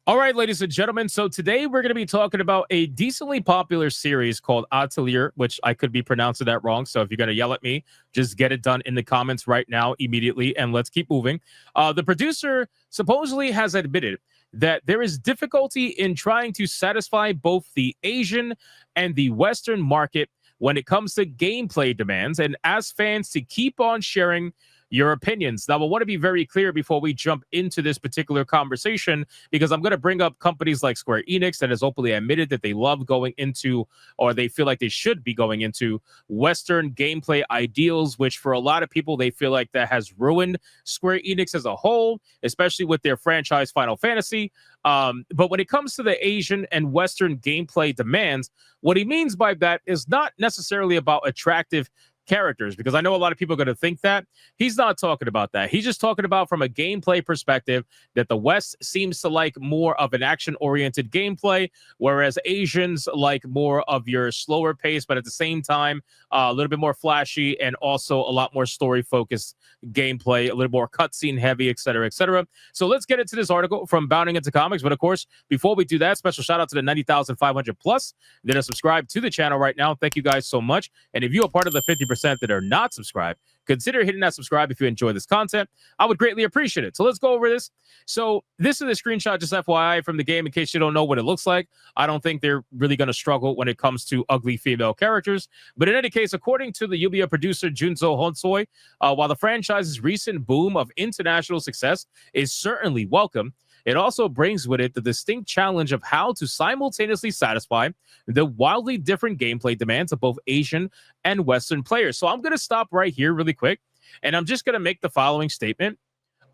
All right, ladies and gentlemen. So today we're going to be talking about a decently popular series called Atelier, which I could be pronouncing that wrong. So if you're going to yell at me, just get it done in the comments right now, immediately, and let's keep moving. The producer supposedly has admitted that there is difficulty in trying to satisfy both the Asian and the Western market when it comes to gameplay demands, and ask fans to keep on sharing your opinions. Now, I want to be very clear before we jump into this particular conversation, because I'm going to bring up companies like Square Enix that has openly admitted that they love going into, or they feel like they should be going into, Western gameplay ideals, which for a lot of people, they feel like that has ruined Square Enix as a whole, especially with their franchise Final Fantasy. But when it comes to the Asian and Western gameplay demands, what he means by that is not necessarily about attractive characters, because I know a lot of people are going to think that. He's not talking about that. He's just talking about from a gameplay perspective that the West seems to like more of an action-oriented gameplay, whereas Asians like more of your slower pace, but at the same time, a little bit more flashy and also a lot more story-focused gameplay, a little more cutscene heavy, et cetera, et cetera. So let's get into this article from Bounding Into Comics. But of course, before we do that, special shout out to the 90,500 plus that are subscribed to the channel right now. Thank you guys so much. And if you are part of the 50% that are not subscribed, consider hitting that subscribe if you enjoy this content. I would greatly appreciate it. So let's go over this. So this is a screenshot, just FYI, from the game in case you don't know what it looks like. I don't think they're really going to struggle when it comes to ugly female characters. But in any case, according to the Yumia producer Junzo Honsoi, while the franchise's recent boom of international success is certainly welcome, it also brings with it the distinct challenge of how to simultaneously satisfy the wildly different gameplay demands of both Asian and Western players. So I'm going to stop right here really quick, and I'm just going to make the following statement.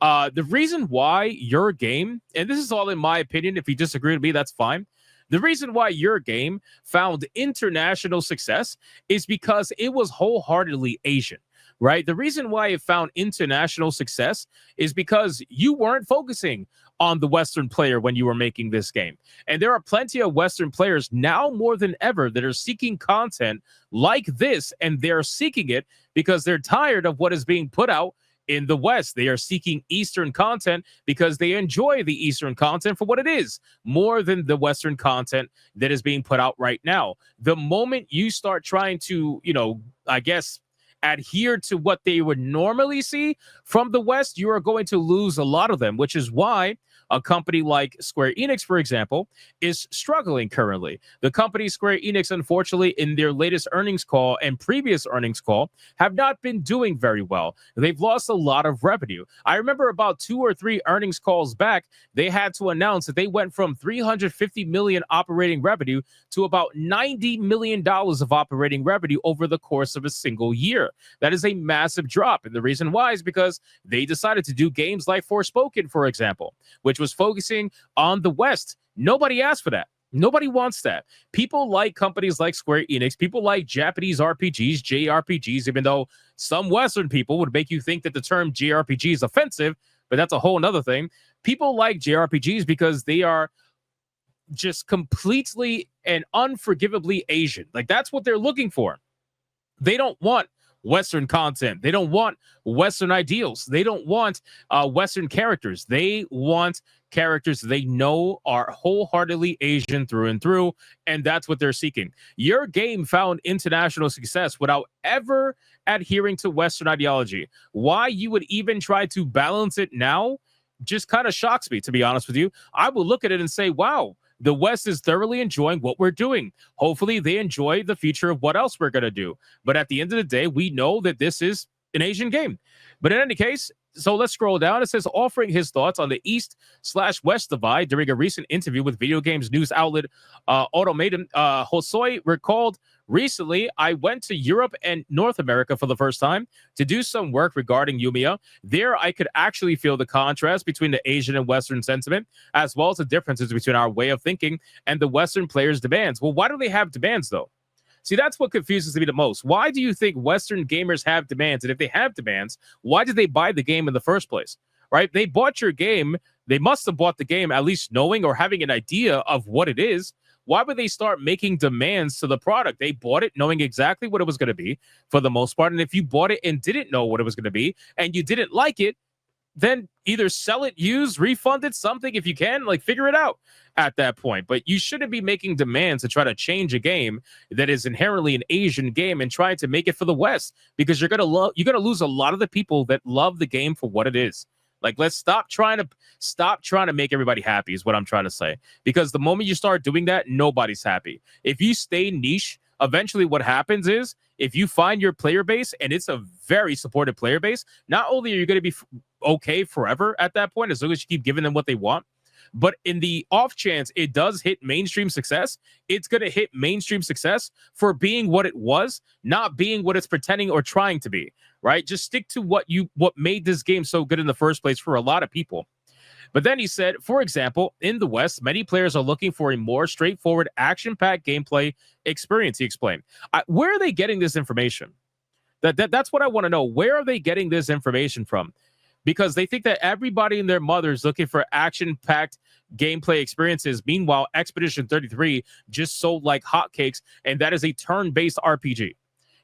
The reason why your game, and this is all in my opinion, if you disagree with me, that's fine. The reason why your game found international success is because it was wholeheartedly Asian. Right? The reason why it found international success is because you weren't focusing on the Western player when you were making this game. And there are plenty of Western players now more than ever that are seeking content like this, and they're seeking it because they're tired of what is being put out in the West. They are seeking Eastern content because they enjoy the Eastern content for what it is, more than the Western content that is being put out right now. The moment you start trying to, I guess, adhere to what they would normally see from the West, you are going to lose a lot of them, which is why a company like Square Enix, for example, is struggling currently. The company Square Enix, unfortunately, in their latest earnings call and previous earnings call, have not been doing very well. They've lost a lot of revenue. I remember about 2 or 3 earnings calls back, they had to announce that they went from $350 million operating revenue to about $90 million of operating revenue over the course of a single year. That is a massive drop. And the reason why is because they decided to do games like Forspoken, for example, which was focusing on the West. Nobody asked for that. Nobody wants that. People like companies like Square Enix. People like Japanese RPGs, JRPGs, even though some Western people would make you think that the term JRPG is offensive, but that's a whole nother thing. People like JRPGs because they are just completely and unforgivably Asian. Like, that's what they're looking for. They don't want Western content. They don't want Western ideals. They don't want Western characters. They want characters they know are wholeheartedly Asian through and through, and that's what they're seeking. Your game found international success without ever adhering to Western ideology. Why you would even try to balance it now just kind of shocks me, to be honest with you. I will look at it and say, wow, the West is thoroughly enjoying what we're doing. Hopefully they enjoy the future of what else we're going to do. But at the end of the day, we know that this is an Asian game. But in any case, so let's scroll down. It says, offering his thoughts on the East/West divide during a recent interview with video games news outlet Automaton, Hosoi recalled, recently, I went to Europe and North America for the first time to do some work regarding Yumia. There, I could actually feel the contrast between the Asian and Western sentiment, as well as the differences between our way of thinking and the Western players' demands. Well, why do they have demands, though? See, that's what confuses me the most. Why do you think Western gamers have demands? And if they have demands, why did they buy the game in the first place? Right? They bought your game. They must have bought the game at least knowing or having an idea of what it is. Why would they start making demands to the product? They bought it knowing exactly what it was going to be for the most part. And if you bought it and didn't know what it was going to be and you didn't like it, then either sell it used, refund it, something if you can, like figure it out at that point. But you shouldn't be making demands to try to change a game that is inherently an Asian game and trying to make it for the West, because you're gonna lose a lot of the people that love the game for what it is. Like, let's stop trying to make everybody happy is what I'm trying to say. Because the moment you start doing that, nobody's happy. If you stay niche, eventually what happens is if you find your player base and it's a very supportive player base, not only are you going to be okay forever at that point, as long as you keep giving them what they want, but in the off chance it does hit mainstream success, it's going to hit mainstream success for being what it was, not being what it's pretending or trying to be, right? Just stick to what made this game so good in the first place for a lot of people. But then he said, for example, in the West, many players are looking for a more straightforward, action-packed gameplay experience, he explained. Where are they getting this information? That's what I want to know. Where are they getting this information from? Because they think that everybody and their mother is looking for action-packed gameplay experiences. Meanwhile, Expedition 33 just sold like hotcakes, and that is a turn-based RPG.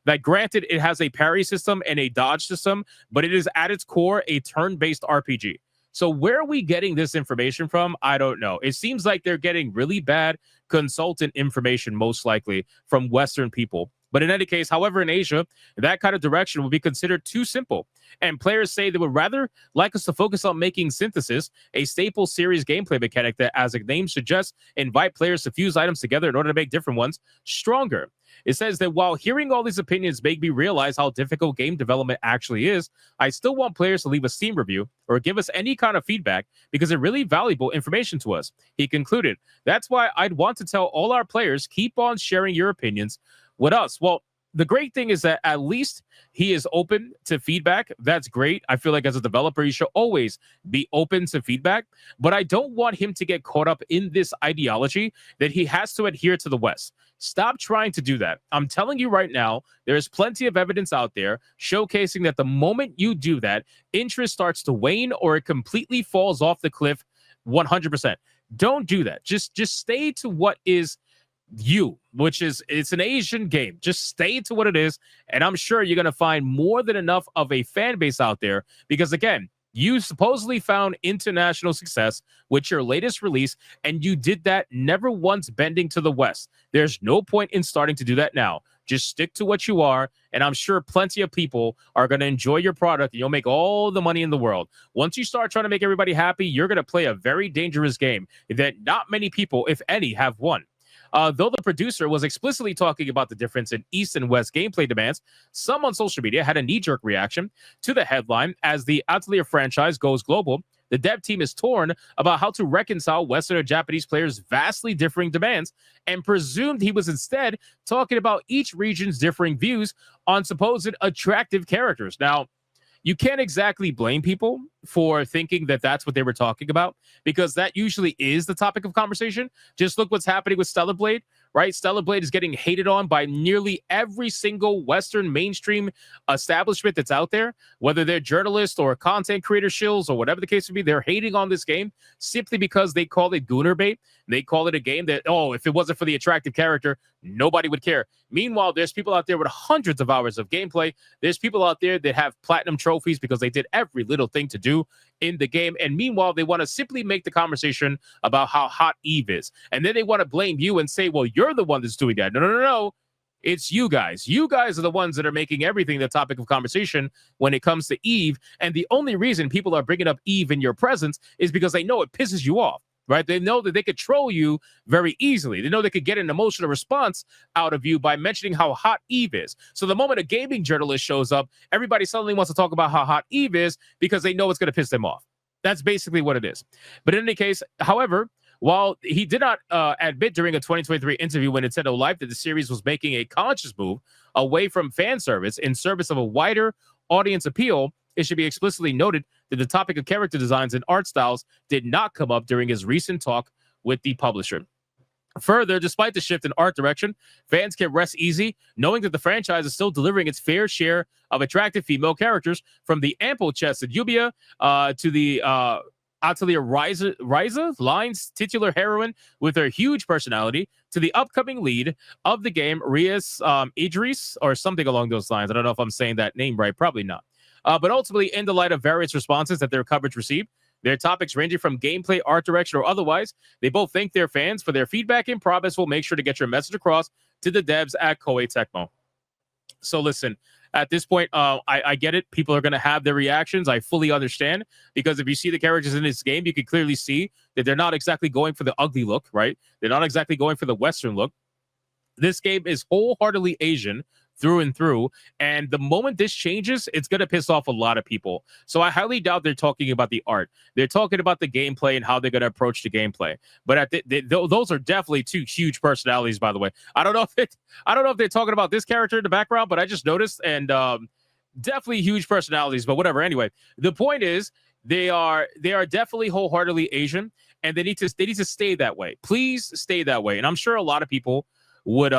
That, granted, it has a parry system and a dodge system, but it is at its core a turn-based RPG. So where are we getting this information from? I don't know. It seems like they're getting really bad consultant information, most likely from Western people. But in any case, however, in Asia, that kind of direction would be considered too simple. And players say they would rather like us to focus on making Synthesis a staple series gameplay mechanic that, as the name suggests, invite players to fuse items together in order to make different ones stronger. It says that while hearing all these opinions make me realize how difficult game development actually is, I still want players to leave a Steam review or give us any kind of feedback because it's really valuable information to us. He concluded, that's why I'd want to tell all our players, keep on sharing your opinions with us. Well, the great thing is that at least he is open to feedback. That's great. I feel like as a developer, you should always be open to feedback. But I don't want him to get caught up in this ideology that he has to adhere to the West. Stop trying to do that. I'm telling you right now, there is plenty of evidence out there showcasing that the moment you do that, interest starts to wane or it completely falls off the cliff 100%. Don't do that. Just stay to what is which is, it's an Asian game. Just stay to what it is, and I'm sure you're going to find more than enough of a fan base out there, because again, you supposedly found international success with your latest release, and you did that never once bending to the West. There's no point in starting to do that now. Just stick to what you are, and I'm sure plenty of people are going to enjoy your product, and you'll make all the money in the world. Once you start trying to make everybody happy, you're going to play a very dangerous game that not many people, if any, have won. Though the producer was explicitly talking about the difference in East and West gameplay demands, some on social media had a knee-jerk reaction to the headline. As the Atelier franchise goes global, the dev team is torn about how to reconcile Western and Japanese players' vastly differing demands, and presumed he was instead talking about each region's differing views on supposed attractive characters. Now, you can't exactly blame people for thinking that that's what they were talking about, because that usually is the topic of conversation. Just look what's happening with Stellar Blade, right? Stellar Blade is getting hated on by nearly every single Western mainstream establishment that's out there, whether they're journalists or content creator shills or whatever the case may be. They're hating on this game simply because they call it gooner bait. They call it a game that, oh, if it wasn't for the attractive character, nobody would care. Meanwhile, there's people out there with hundreds of hours of gameplay. There's people out there that have platinum trophies because they did every little thing to do in the game. And meanwhile, they want to simply make the conversation about how hot Eve is. And then they want to blame you and say, well, you're the one that's doing that. No. It's you guys. You guys are the ones that are making everything the topic of conversation when it comes to Eve. And the only reason people are bringing up Eve in your presence is because they know it pisses you off. Right? They know that they could troll you very easily. They know they could get an emotional response out of you by mentioning how hot Eve is. So the moment a gaming journalist shows up, everybody suddenly wants to talk about how hot Eve is because they know it's going to piss them off. That's basically what it is. But in any case, however, while he did not admit during a 2023 interview with Nintendo Life that the series was making a conscious move away from fan service in service of a wider audience appeal, it should be explicitly noted that the topic of character designs and art styles did not come up during his recent talk with the publisher. Further, despite the shift in art direction, fans can rest easy knowing that the franchise is still delivering its fair share of attractive female characters, from the ample-chested Yumia to the Atelier Ryza, Line's titular heroine with her huge personality, to the upcoming lead of the game, Rias Idris, or something along those lines. I don't know if I'm saying that name right. Probably not. But ultimately, in the light of various responses that their coverage received, their topics ranging from gameplay, art direction, or otherwise, they both thank their fans for their feedback and promise will make sure to get your message across to the devs at Koei Tecmo. So listen, at this point, I get it. People are going to have their reactions. I fully understand, because if you see the characters in this game, you can clearly see that they're not exactly going for the ugly look, right? They're not exactly going for the Western look. This game is wholeheartedly Asian through and through. And the moment this changes, it's going to piss off a lot of people. So I highly doubt they're talking about the art. They're talking about the gameplay and how they're going to approach the gameplay. But those are definitely two huge personalities, by the way. I don't know if they're talking about this character in the background, but I just noticed, and definitely huge personalities, but whatever. Anyway, the point is they are definitely wholeheartedly Asian, and they need to stay that way. Please stay that way. And I'm sure a lot of people would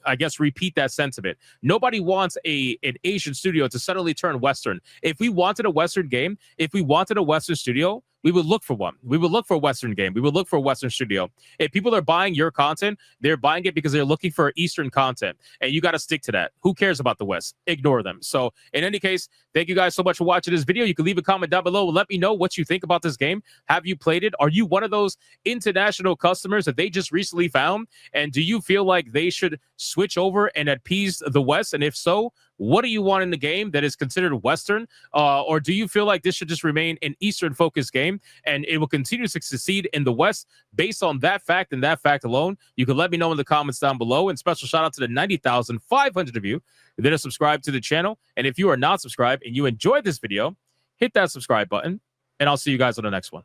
I guess repeat that sentiment. Nobody wants an Asian studio to suddenly turn Western. If we wanted a Western game, if we wanted a Western studio, we would look for one. We would look for a Western game. We would look for a Western studio. If people are buying your content, they're buying it because they're looking for Eastern content, and you got to stick to that. Who cares about the West? Ignore them. So in any case, thank you guys so much for watching this video. You can leave a comment down below. Let me know what you think about this game. Have you played it? Are you one of those international customers that they just recently found? And do you feel like they should switch over and appease the West? And if so, what do you want in the game that is considered Western? Or do you feel like this should just remain an Eastern-focused game and it will continue to succeed in the West based on that fact and that fact alone? You can let me know in the comments down below. And special shout out to the 90,500 of you that are subscribed to the channel. And if you are not subscribed and you enjoyed this video, hit that subscribe button, and I'll see you guys on the next one.